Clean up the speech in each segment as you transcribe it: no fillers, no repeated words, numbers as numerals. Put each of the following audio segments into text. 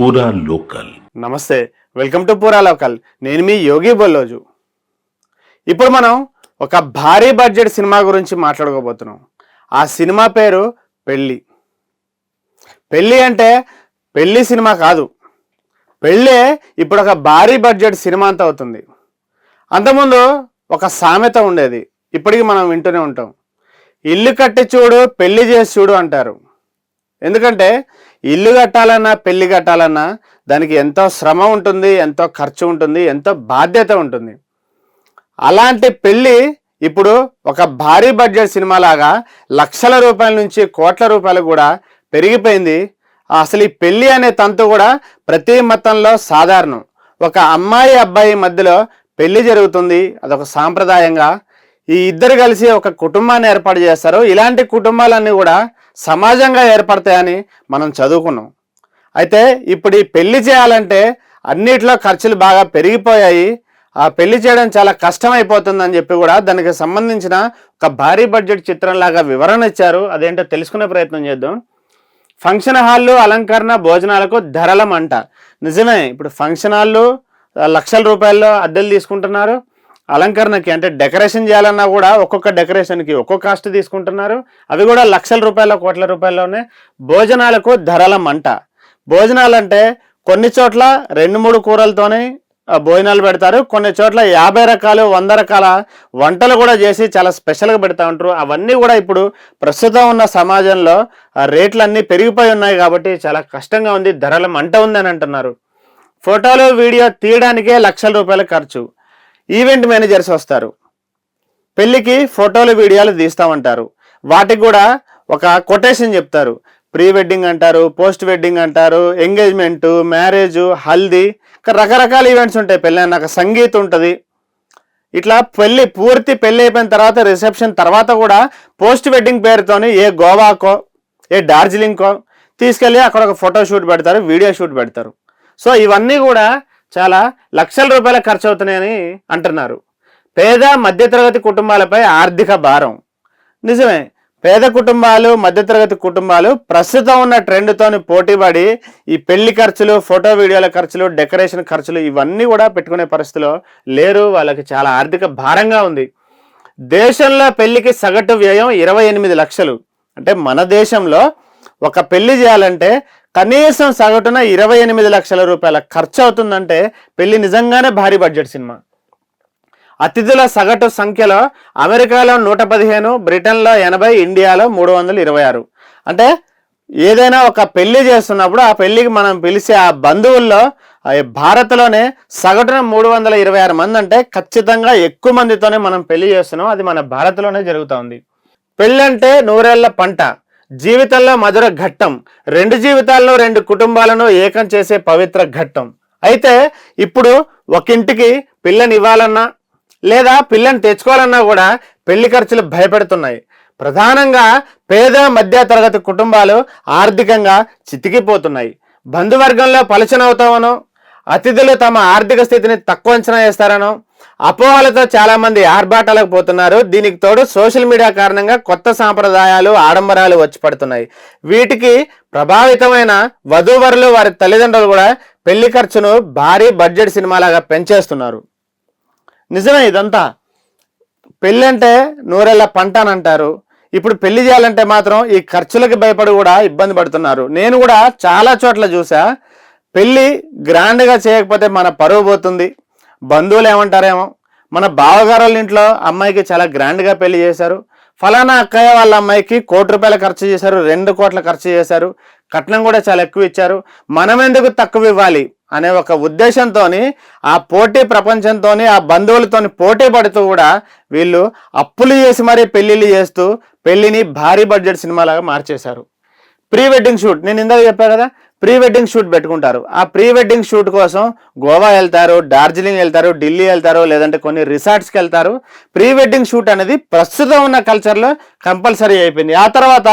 పూరా లోకల్. నమస్తే, welcome to పూరా లోకల్. నేను మీ యోగి బొల్లోజు. ఇప్పుడు మనం ఒక భారీ బడ్జెట్ సినిమా గురించి మాట్లాడుకోబోతున్నాం. ఆ సినిమా పేరు పెళ్ళి. పెళ్ళి అంటే పెళ్ళి సినిమా కాదు, పెళ్ళే ఇప్పుడు ఒక భారీ బడ్జెట్ సినిమా అంతా అవుతుంది. అంతకుముందు ఒక సామెత ఉండేది, ఇప్పటికీ మనం వింటూనే ఉంటాం. ఇల్లు కట్టి చూడు, పెళ్లి చేసి చూడు అంటారు. ఎందుకంటే ఇల్లు కట్టాలన్నా పెళ్లి కట్టాలన్నా దానికి ఎంతో శ్రమ ఉంటుంది, ఎంతో ఖర్చు ఉంటుంది, ఎంతో బాధ్యత ఉంటుంది. అలాంటి పెళ్ళి ఇప్పుడు ఒక భారీ బడ్జెట్ సినిమా లాగా లక్షల రూపాయల నుంచి కోట్ల రూపాయలు కూడా పెరిగిపోయింది. అసలు ఈ పెళ్ళి అనే తంతు కూడా ప్రతి మతంలో సాధారణం. ఒక అమ్మాయి అబ్బాయి మధ్యలో పెళ్లి జరుగుతుంది, అదొక సాంప్రదాయంగా. ఈ ఇద్దరు కలిసి ఒక కుటుంబాన్ని ఏర్పాటు చేస్తారు. ఇలాంటి కుటుంబాలన్నీ కూడా సమాజంగా ఏర్పడతాయని మనం చదువుకున్నాం. అయితే ఇప్పుడు ఈ పెళ్లి చేయాలంటే అన్నిట్లో ఖర్చులు బాగా పెరిగిపోయాయి. ఆ పెళ్లి చేయడం చాలా కష్టమైపోతుందని చెప్పి కూడా దానికి సంబంధించిన ఒక భారీ బడ్జెట్ చిత్రంలాగా వివరణ ఇచ్చారు. అదేంటో తెలుసుకునే ప్రయత్నం చేద్దాం. ఫంక్షన్ హాళ్ళు, అలంకరణ, భోజనాలకు ధరల మంట. నిజమే, ఇప్పుడు ఫంక్షన్ హాళ్ళు లక్షల రూపాయల్లో అద్దెలు తీసుకుంటున్నారు. అలంకరణకి అంటే డెకరేషన్ చేయాలన్నా కూడా ఒక్కొక్క డెకరేషన్కి ఒక్కొక్క కాస్ట్ తీసుకుంటున్నారు. అవి కూడా లక్షల రూపాయల కోట్ల రూపాయల్లోనే. భోజనాలకు ధరల మంట. భోజనాలు అంటే కొన్ని చోట్ల 2-3 కూరలతోనే భోజనాలు పెడతారు, కొన్ని చోట్ల 50 రకాలు 100 రకాల వంటలు కూడా చేసి చాలా స్పెషల్గా పెడతా ఉంటారు. అవన్నీ కూడా ఇప్పుడు ప్రస్తుతం ఉన్న సమాజంలో రేట్లన్నీ పెరిగిపోయి ఉన్నాయి కాబట్టి చాలా కష్టంగా ఉంది, ధరల మంట ఉందని అంటున్నారు. ఫోటోలు వీడియో తీయడానికే లక్షల రూపాయల ఖర్చు. ఈవెంట్ మేనేజర్స్ వస్తారు, పెళ్ళికి ఫోటోలు వీడియోలు తీస్తామంటారు. వాటికి కూడా ఒక కొటేషన్ చెప్తారు. ప్రీ వెడ్డింగ్ అంటారు, పోస్ట్ వెడ్డింగ్ అంటారు, ఎంగేజ్మెంట్, మ్యారేజ్, హల్దీ, రకరకాల ఈవెంట్స్ ఉంటాయి. పెళ్ళి అన్నాక సంగీతం ఉంటుంది. ఇట్లా పూర్తి పెళ్ళి అయిపోయిన తర్వాత రిసెప్షన్ తర్వాత కూడా పోస్ట్ వెడ్డింగ్ పేరుతోని ఏ గోవాకో ఏ డార్జిలింగ్కో తీసుకెళ్ళి అక్కడ ఒక ఫోటో షూట్ పెడతారు, వీడియో షూట్ పెడతారు. సో ఇవన్నీ కూడా చాలా లక్షల రూపాయల ఖర్చు అవుతున్నాయని అంటున్నారు. పేద మధ్యతరగతి కుటుంబాలపై ఆర్థిక భారం. నిజమే, పేద కుటుంబాలు, మధ్యతరగతి కుటుంబాలు ప్రస్తుతం ఉన్న ట్రెండ్తోని పోటీపడి ఈ పెళ్లి ఖర్చులు, ఫోటో వీడియోల ఖర్చులు, డెకరేషన్ ఖర్చులు ఇవన్నీ కూడా పెట్టుకునే పరిస్థితిలో లేరు. వాళ్ళకి చాలా ఆర్థిక భారంగా ఉంది. దేశంలో పెళ్లికి సగటు వ్యయం 28 లక్షలు. అంటే మన దేశంలో ఒక పెళ్లి చేయాలంటే కనీసం సగటున 28 లక్షల రూపాయల ఖర్చు అవుతుందంటే పెళ్లి నిజంగానే భారీ బడ్జెట్ సినిమా. అతిథుల సగటు సంఖ్యలో అమెరికాలో 115, బ్రిటన్లో 80, ఇండియాలో 326. అంటే ఏదైనా ఒక పెళ్లి చేస్తున్నప్పుడు ఆ పెళ్లికి మనం పిలిచే ఆ బంధువుల్లో భారత్లోనే సగటున 326 మంది. అంటే ఖచ్చితంగా ఎక్కువ మందితోనే మనం పెళ్లి చేస్తున్నాం. అది మన భారత్లోనే జరుగుతుంది. పెళ్ళి అంటే నూరేళ్ల పంట, జీవితంలో మధుర ఘట్టం, 2 జీవితాల్లో 2 కుటుంబాలను ఏకం చేసే పవిత్ర ఘట్టం. అయితే ఇప్పుడు ఒక ఇంటికి పిల్లని ఇవ్వాలన్నా లేదా పిల్లని తెచ్చుకోవాలన్నా కూడా పెళ్లి ఖర్చులు భయపెడుతున్నాయి. ప్రధానంగా పేద మధ్య తరగతి కుటుంబాలు ఆర్థికంగా చితికిపోతున్నాయి. బంధువర్గంలో పలుచనవుతామనో, అతిథులు తమ ఆర్థిక స్థితిని తక్కువ అంచనా వేస్తారనో అపోహలతో చాలా మంది ఆర్భాటాలకు పోతున్నారు. దీనికి తోడు సోషల్ మీడియా కారణంగా కొత్త సాంప్రదాయాలు, ఆడంబరాలు వచ్చి పడుతున్నాయి. వీటికి ప్రభావితమైన వధూవరులు, వారి తల్లిదండ్రులు కూడా పెళ్లి ఖర్చును భారీ బడ్జెట్ సినిమాలాగా పెంచేస్తున్నారు. నిజమే, ఇదంతా పెళ్ళి అంటే నూరేళ్ల పంట అని అంటారు. ఇప్పుడు పెళ్లి చేయాలంటే మాత్రం ఈ ఖర్చులకి భయపడి కూడా ఇబ్బంది పడుతున్నారు. నేను కూడా చాలా చోట్ల చూసా, పెళ్ళి గ్రాండ్గా చేయకపోతే మన పరువు పోతుంది, బంధువులు ఏమంటారేమో. మన బావగారు వాళ్ళ ఇంట్లో అమ్మాయికి చాలా గ్రాండ్గా పెళ్లి చేశారు, ఫలానా అక్కయ్య వాళ్ళ అమ్మాయికి 1 కోటి రూపాయలు ఖర్చు చేశారు, 2 కోట్ల ఖర్చు చేశారు, కట్నం కూడా చాలా ఎక్కువ ఇచ్చారు, మనం ఎందుకు తక్కువ ఇవ్వాలి అనే ఒక ఉద్దేశంతో ఆ పోటీ ప్రపంచంతో ఆ బంధువులతో పోటీ పడుతూ కూడా వీళ్ళు అప్పులు చేసి మరీ పెళ్ళిళ్ళు చేస్తూ పెళ్లిని భారీ బడ్జెట్ సినిమాలాగా మార్చేశారు. ప్రీ వెడ్డింగ్ షూట్, నేను ఇందాక చెప్పాను కదా, ప్రీ వెడ్డింగ్ షూట్ పెట్టుకుంటారు. ఆ ప్రీ వెడ్డింగ్ షూట్ కోసం గోవా వెళ్తారు, డార్జిలింగ్ వెళ్తారు, ఢిల్లీ వెళ్తారు, లేదంటే కొన్ని రిసార్ట్స్కి వెళ్తారు. ప్రీ వెడ్డింగ్ షూట్ అనేది ప్రస్తుతం ఉన్న కల్చర్లో కంపల్సరీ అయిపోయింది. ఆ తర్వాత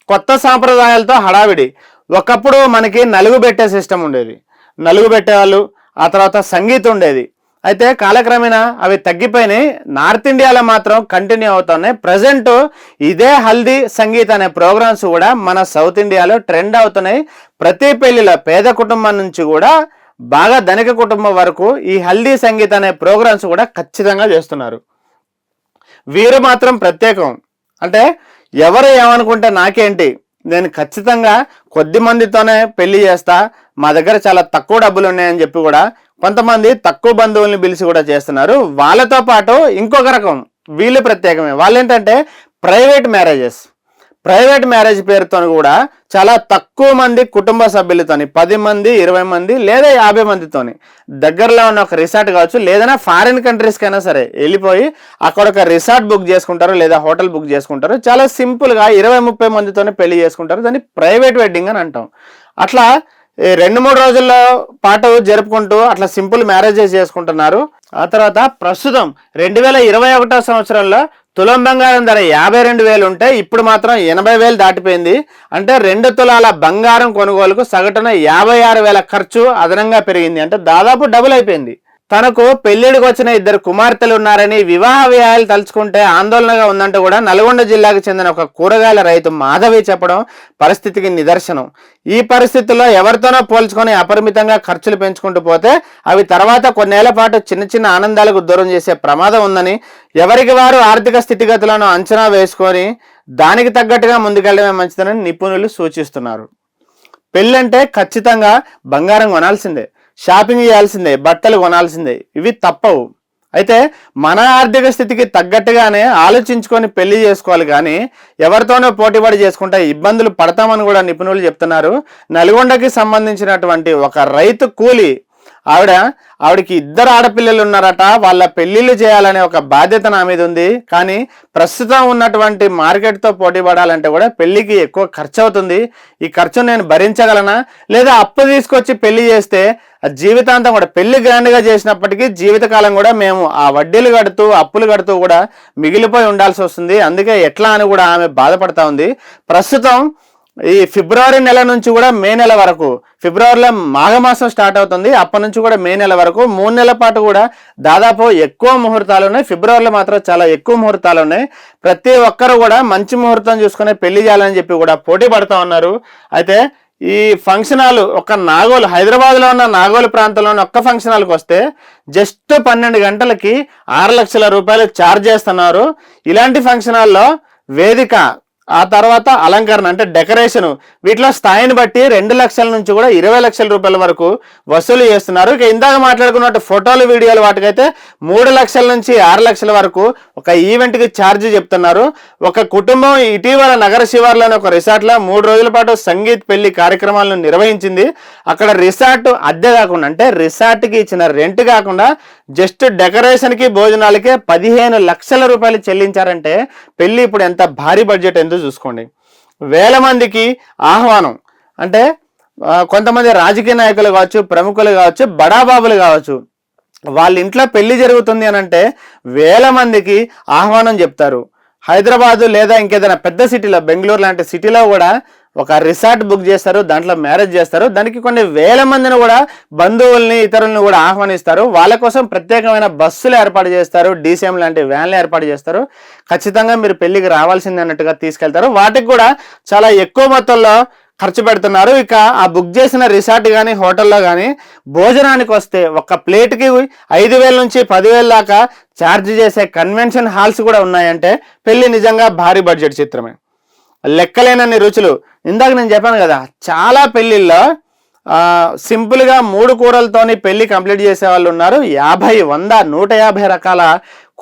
కొత్త సాంప్రదాయాలతో హడావిడి. ఒకప్పుడు మనకి నలుగు పెట్టే సిస్టమ్ ఉండేది, నలుగు పెట్టేవాళ్ళు. ఆ తర్వాత సంగీతం ఉండేది. అయితే కాలక్రమేణా అవి తగ్గిపోయినాయి. నార్త్ ఇండియాలో మాత్రం కంటిన్యూ అవుతున్నాయి. ప్రజెంట్ ఇదే హల్దీ సంగీత్ అనే ప్రోగ్రామ్స్ కూడా మన సౌత్ ఇండియాలో ట్రెండ్ అవుతున్నాయి. ప్రతి పెళ్లిలో పేద కుటుంబం నుంచి కూడా బాగా ధనిక కుటుంబం వరకు ఈ హల్దీ సంగీత్ అనే ప్రోగ్రామ్స్ కూడా ఖచ్చితంగా చేస్తున్నారు. వీరు మాత్రం ప్రత్యేకం. అంటే ఎవరు ఏమనుకుంటే నాకేంటి, నేను ఖచ్చితంగా కొద్ది మందితోనే పెళ్లి చేస్తా, మా దగ్గర చాలా తక్కువ డబ్బులు ఉన్నాయని చెప్పి కూడా కొంతమంది తక్కువ బంధువుల్ని పిలిచి కూడా చేస్తున్నారు. వాళ్ళతో పాటు ఇంకొక రకం వీళ్ళు ప్రత్యేకమే. వాళ్ళు ఏంటంటే ప్రైవేట్ మ్యారేజ్ పేరుతో కూడా చాలా తక్కువ మంది కుటుంబ సభ్యులతోని 10 మంది 20 మంది లేదా 50 మందితోని దగ్గరలో ఉన్న ఒక రిసార్ట్ కావచ్చు, లేదన్నా ఫారిన్ కంట్రీస్కైనా సరే వెళ్ళిపోయి అక్కడ ఒక రిసార్ట్ బుక్ చేసుకుంటారు లేదా హోటల్ బుక్ చేసుకుంటారు. చాలా సింపుల్గా 20-30 మందితోనే పెళ్లి చేసుకుంటారు. దాన్ని ప్రైవేట్ వెడ్డింగ్ అని అంటాం. అట్లా 2-3 రోజుల్లో పాటు జరుపుకుంటూ అట్లా సింపుల్ మ్యారేజెస్ చేసుకుంటున్నారు. ఆ తర్వాత ప్రస్తుతం 2021 సంవత్సరంలో తులం బంగారం ధర 52,000 ఉంటే ఇప్పుడు మాత్రం 80,000 దాటిపోయింది. అంటే 2 తులాల బంగారం కొనుగోలుకు సగటున 56,000 ఖర్చు అదనంగా పెరిగింది. అంటే దాదాపు డబుల్ అయిపోయింది. తనకు పెళ్లిడికి వచ్చిన 2 కుమార్తెలు ఉన్నారని వివాహ వ్యయాలు తలుచుకుంటే ఆందోళనగా ఉందంటూ కూడా నల్గొండ జిల్లాకు చెందిన ఒక కూరగాయల రైతు మాధవి చెప్పడం పరిస్థితికి నిదర్శనం. ఈ పరిస్థితుల్లో ఎవరితోనో పోల్చుకొని అపరిమితంగా ఖర్చులు పెంచుకుంటూ పోతే అవి తర్వాత కొన్నేళ్ల పాటు చిన్న చిన్న ఆనందాలకు దూరం చేసే ప్రమాదం ఉందని, ఎవరికి వారు ఆర్థిక స్థితిగతులను అంచనా వేసుకొని దానికి తగ్గట్టుగా ముందుకెళ్లడమే మంచిదని నిపుణులు సూచిస్తున్నారు. పెళ్ళంటే ఖచ్చితంగా బంగారం కొనాల్సిందే, షాపింగ్ చేయాల్సిందే, బట్టలు కొనాల్సిందే, ఇవి తప్పవు. అయితే మన ఆర్థిక స్థితికి తగ్గట్టుగానే ఆలోచించుకొని పెళ్లి చేసుకోవాలి. కానీ ఎవరితోనో పోటీపడి చేసుకుంటే ఇబ్బందులు పడతామని కూడా నిపుణులు చెప్తున్నారు. నల్గొండకి సంబంధించినటువంటి ఒక రైతు కూలి ఆవిడకి 2 ఆడపిల్లలు ఉన్నారట. వాళ్ళ పెళ్లిళ్ళు చేయాలనే ఒక బాధ్యత నా మీద ఉంది. కానీ ప్రస్తుతం ఉన్నటువంటి మార్కెట్తో పోటీ పడాలంటే కూడా పెళ్లికి ఎక్కువ ఖర్చు అవుతుంది. ఈ ఖర్చును నేను భరించగలనా, లేదా అప్పు తీసుకొచ్చి పెళ్లి చేస్తే జీవితాంతం కూడా పెళ్లి గ్రాండ్గా చేసినప్పటికీ జీవితకాలం కూడా మేము ఆ వడ్డీలు కడుతూ అప్పులు కడుతూ కూడా మిగిలిపోయి ఉండాల్సి వస్తుంది. అందుకే ఎట్లా అని కూడా ఆమె బాధపడతా ఉంది. ప్రస్తుతం ఈ ఫిబ్రవరి నెల నుంచి కూడా మే నెల వరకు, ఫిబ్రవరిలో మాఘమాసం స్టార్ట్ అవుతుంది, అప్పటి నుంచి కూడా మే నెల వరకు 3 నెలల పాటు కూడా దాదాపు ఎక్కువ ముహూర్తాలు ఉన్నాయి. ఫిబ్రవరిలో మాత్రం చాలా ఎక్కువ ముహూర్తాలు ఉన్నాయి. ప్రతి ఒక్కరు కూడా మంచి ముహూర్తం చూసుకుని పెళ్లి చేయాలని చెప్పి కూడా పోటీ పడుతూ ఉన్నారు. అయితే ఈ ఫంక్షన్ హాల్ ఒక నాగోలు, హైదరాబాద్లో ఉన్న నాగోలు ప్రాంతంలో ఉన్న ఒక్క ఫంక్షన్ హాల్కి వస్తే జస్ట్ 12 గంటలకి 6 లక్షల రూపాయలు ఛార్జ్ చేస్తున్నారు. ఇలాంటి ఫంక్షన్ హాల్లో వేదిక, ఆ తర్వాత అలంకరణ అంటే డెకరేషన్, వీటిలో స్థాయిని బట్టి 2 లక్షల నుంచి కూడా 20 లక్షల రూపాయల వరకు వసూలు చేస్తున్నారు. ఇక ఇందాక మాట్లాడుకున్నట్టు ఫోటోలు వీడియోలు వాటికైతే 3 లక్షల నుంచి 6 లక్షల వరకు ఒక ఈవెంట్కి ఛార్జ్ చెప్తున్నారు. ఒక కుటుంబం ఇటీవల నగర శివార్లోని ఒక రిసార్ట్లో 3 రోజుల పాటు సంగీత్ పెళ్లి కార్యక్రమాలను నిర్వహించింది. అక్కడ రిసార్ట్ అద్దె కాకుండా, అంటే రిసార్ట్కి ఇచ్చిన రెంట్ కాకుండా జస్ట్ డెకరేషన్కి భోజనాలకే 15 లక్షల రూపాయలు చెల్లించారంటే పెళ్లి ఇప్పుడు ఎంత భారీ బడ్జెట్ ఎంతో చూసుకోండి. 1000 మందికి ఆహ్వానం. అంటే కొంతమంది రాజకీయ నాయకులు కావచ్చు, ప్రముఖులు కావచ్చు, బడాబాబులు కావచ్చు, వాళ్ళ ఇంట్లో పెళ్లి జరుగుతుంది అని అంటే 1000 మందికి ఆహ్వానం చెప్తారు. హైదరాబాదు లేదా ఇంకేదైనా పెద్ద సిటీలో, బెంగళూరు లాంటి సిటీలో కూడా ఒక రిసార్ట్ బుక్ చేస్తారు, దాంట్లో మ్యారేజ్ చేస్తారు. దానికి కొన్ని 1000 మందిని కూడా బంధువుల్ని ఇతరులను కూడా ఆహ్వానిస్తారు. వాళ్ళ కోసం ప్రత్యేకమైన బస్సులు ఏర్పాటు చేస్తారు, డీసీఎం లాంటి వ్యాన్లు ఏర్పాటు చేస్తారు. ఖచ్చితంగా మీరు పెళ్లికి రావాల్సింది అన్నట్టుగా తీసుకెళ్తారు. వాటికి కూడా చాలా ఎక్కువ మొత్తంలో ఖర్చు పెడుతున్నారు. ఇక ఆ బుక్ చేసిన రిసార్ట్ కానీ హోటల్లో కానీ భోజనానికి వస్తే ఒక ప్లేట్కి 5,000 నుంచి 10,000 దాకా ఛార్జ్ చేసే కన్వెన్షన్ హాల్స్ కూడా ఉన్నాయంటే పెళ్లి నిజంగా భారీ బడ్జెట్ చిత్రమే. లెక్కలేనన్ని రుచులు. ఇందాక నేను చెప్పాను కదా, చాలా పెళ్లిల్లో సింపుల్గా 3 కూరలతోని పెళ్లి కంప్లీట్ చేసే వాళ్ళు ఉన్నారు. 50, 100, 150 రకాల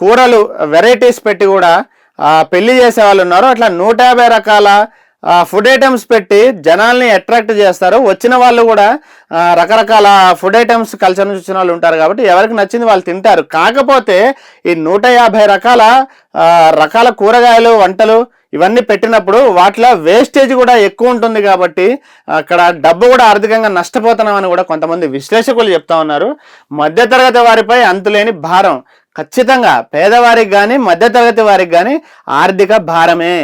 కూరలు వెరైటీస్ పెట్టి కూడా పెళ్లి చేసే వాళ్ళు ఉన్నారు. అట్లా 150 రకాల ఫుడ్ ఐటమ్స్ పెట్టి జనాల్ని అట్రాక్ట్ చేస్తారు. వచ్చిన వాళ్ళు కూడా రకరకాల ఫుడ్ ఐటమ్స్ కల్చర్ నుంచి వచ్చిన వాళ్ళు ఉంటారు కాబట్టి ఎవరికి నచ్చింది వాళ్ళు తింటారు. కాకపోతే ఈ 150 రకాల కూరగాయలు, వంటలు ఇవన్నీ పెట్టినప్పుడు వాటిలో వేస్టేజ్ కూడా ఎక్కువ ఉంటుంది. కాబట్టి అక్కడ డబ్బు కూడా ఆర్థికంగా నష్టపోతున్నామని కూడా కొంతమంది విశ్లేషకులు చెప్తా ఉన్నారు. మధ్యతరగతి వారిపై అంతులేని భారం. ఖచ్చితంగా పేదవారికి కానీ మధ్యతరగతి వారికి కానీ ఆర్థిక భారమే.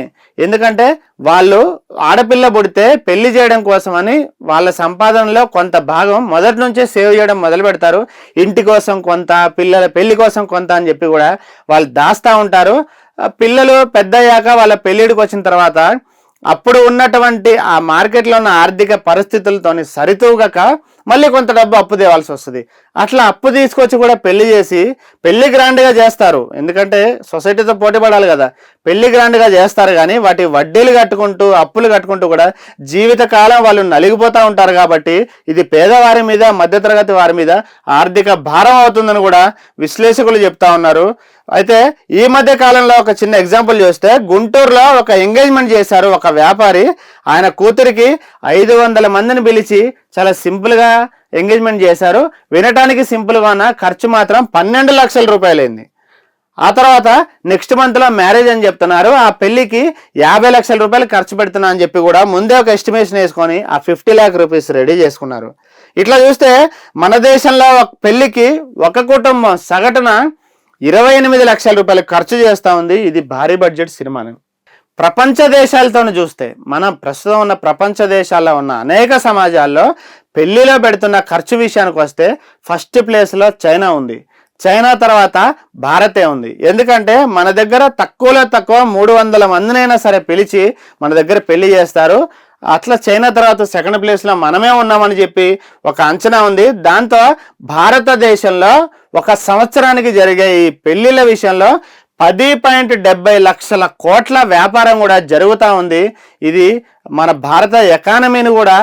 ఎందుకంటే వాళ్ళు ఆడపిల్ల పుడితే పెళ్లి చేయడం కోసమని వాళ్ళ సంపాదనలో కొంత భాగం మొదటి నుంచే సేవ్ చేయడం మొదలు పెడతారు. ఇంటి కోసం కొంత, పిల్లల పెళ్లి కోసం కొంత అని చెప్పి కూడా వాళ్ళు దాస్తూ ఉంటారు. పిల్లలు పెద్దయ్యాక వాళ్ళ పెళ్ళిడికి వచ్చిన తర్వాత అప్పుడు ఉన్నటువంటి ఆ మార్కెట్లో ఉన్న ఆర్థిక పరిస్థితులతోని సరితూగక మళ్ళీ కొంత డబ్బు అప్పు తేవాల్సి వస్తుంది. అట్లా అప్పు తీసుకొచ్చి కూడా పెళ్లి చేసి పెళ్లి గ్రాండ్గా చేస్తారు. ఎందుకంటే సొసైటీతో పోటీ పడాలి కదా, పెళ్లి గ్రాండ్గా చేస్తారు. కానీ వాటి వడ్డీలు కట్టుకుంటూ అప్పులు కట్టుకుంటూ కూడా జీవితకాలం వాళ్ళు నలిగిపోతూ ఉంటారు. కాబట్టి ఇది పేదవారి మీద, మధ్యతరగతి వారి మీద ఆర్థిక భారం అవుతుందని కూడా విశ్లేషకులు చెప్తా ఉన్నారు. అయితే ఈ మధ్య కాలంలో ఒక చిన్న ఎగ్జాంపుల్ చూస్తే గుంటూరులో ఒక ఎంగేజ్మెంట్ చేశారు ఒక వ్యాపారి. ఆయన కూతురికి 500 మందిని పిలిచి చాలా సింపుల్గా ఎంగేజ్మెంట్ చేశారు. వినటానికి సింపుల్గా ఉన్న ఖర్చు మాత్రం 12 లక్షల రూపాయలైంది. ఆ తర్వాత నెక్స్ట్ మంత్లో మ్యారేజ్ అని చెప్తున్నారు. ఆ పెళ్లికి 50 లక్షల రూపాయలు ఖర్చు పెడుతున్నా అని చెప్పి కూడా ముందే ఒక ఎస్టిమేషన్ వేసుకొని ఆ 50 lakh రూపీస్ రెడీ చేసుకున్నారు. ఇట్లా చూస్తే మన దేశంలో ఒక పెళ్లికి ఒక కుటుంబం సగటున 28 లక్షల రూపాయలు ఖర్చు చేస్తూ ఉంది. ఇది భారీ బడ్జెట్ సినిమాని. ప్రపంచ దేశాలతో చూస్తే మన ప్రస్తుతం ఉన్న ప్రపంచ దేశాల్లో ఉన్న అనేక సమాజాల్లో పెళ్లిలో పెడుతున్న ఖర్చు విషయానికి వస్తే ఫస్ట్ ప్లేస్లో చైనా ఉంది. చైనా తర్వాత భారతే ఉంది. ఎందుకంటే మన దగ్గర తక్కువలో తక్కువ 300 మందినైనా సరే పిలిచి మన దగ్గర పెళ్లి చేస్తారు. అట్లా చైనా తర్వాత సెకండ్ ప్లేస్లో మనమే ఉన్నామని చెప్పి ఒక అంచనా ఉంది. దాంతో భారతదేశంలో ఒక సంవత్సరానికి జరిగే ఈ పెళ్లిళ్ళ విషయంలో 10.70 లక్షల కోట్ల వ్యాపారం కూడా జరుగుతూ ఉంది. ఇది మన భారత ఎకానమీని కూడా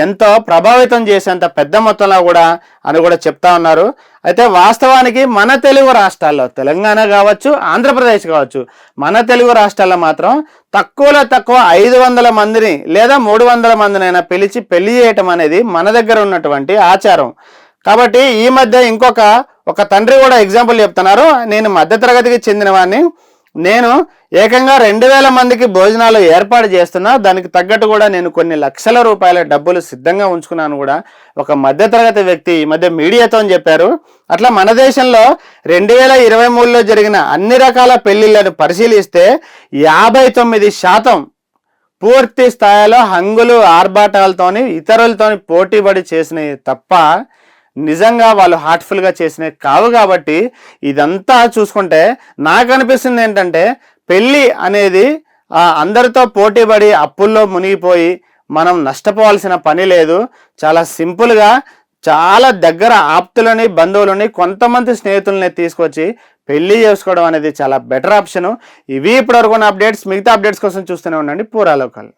ఎంతో ప్రభావితం చేసేంత పెద్ద మొత్తంలో కూడా అని కూడా చెప్తా ఉన్నారు. అయితే వాస్తవానికి మన తెలుగు రాష్ట్రాల్లో, తెలంగాణ కావచ్చు, ఆంధ్రప్రదేశ్ కావచ్చు, మన తెలుగు రాష్ట్రాల్లో మాత్రం తక్కువలో తక్కువ 500 మందిని లేదా 300 మందినైనా పిలిచి పెళ్లి చేయటం అనేది మన దగ్గర ఉన్నటువంటి ఆచారం. కాబట్టి ఈ మధ్య ఒక తండ్రి కూడా ఎగ్జాంపుల్ చెప్తున్నారు. నేను మధ్యతరగతికి చెందిన వాడిని, నేను ఏకంగా 2000 మందికి భోజనాలు ఏర్పాటు చేస్తున్నా, దానికి తగ్గట్టు కూడా నేను కొన్ని లక్షల రూపాయల డబ్బులు సిద్ధంగా ఉంచుకున్నాను కూడా ఒక మధ్యతరగతి వ్యక్తి ఈ మధ్య మీడియాతో చెప్పారు. అట్లా మన దేశంలో 2023లో జరిగిన అన్ని రకాల పెళ్లిళ్లను పరిశీలిస్తే 59% పూర్తి స్థాయిలో హంగులు ఆర్భాటాలతోని ఇతరులతోని పోటీపడి చేసినవి తప్ప నిజంగా వాళ్ళు హార్ట్ఫుల్గా చేసినవి కావు. కాబట్టి ఇదంతా చూసుకుంటే నాకు అనిపిస్తుంది ఏంటంటే పెళ్ళి అనేది అందరితో పోటీపడి అప్పుల్లో మునిగిపోయి మనం నష్టపోవాల్సిన పని లేదు. చాలా సింపుల్గా చాలా దగ్గర ఆప్తులని, బంధువులని, కొంతమంది స్నేహితులని తీసుకొచ్చి పెళ్లి చేసుకోవడం అనేది చాలా బెటర్ ఆప్షను. ఇవి ఇప్పటివరకు ఉన్న అప్డేట్స్. మిగతా అప్డేట్స్ కోసం చూస్తూనే ఉండండి పూరా లోకల్.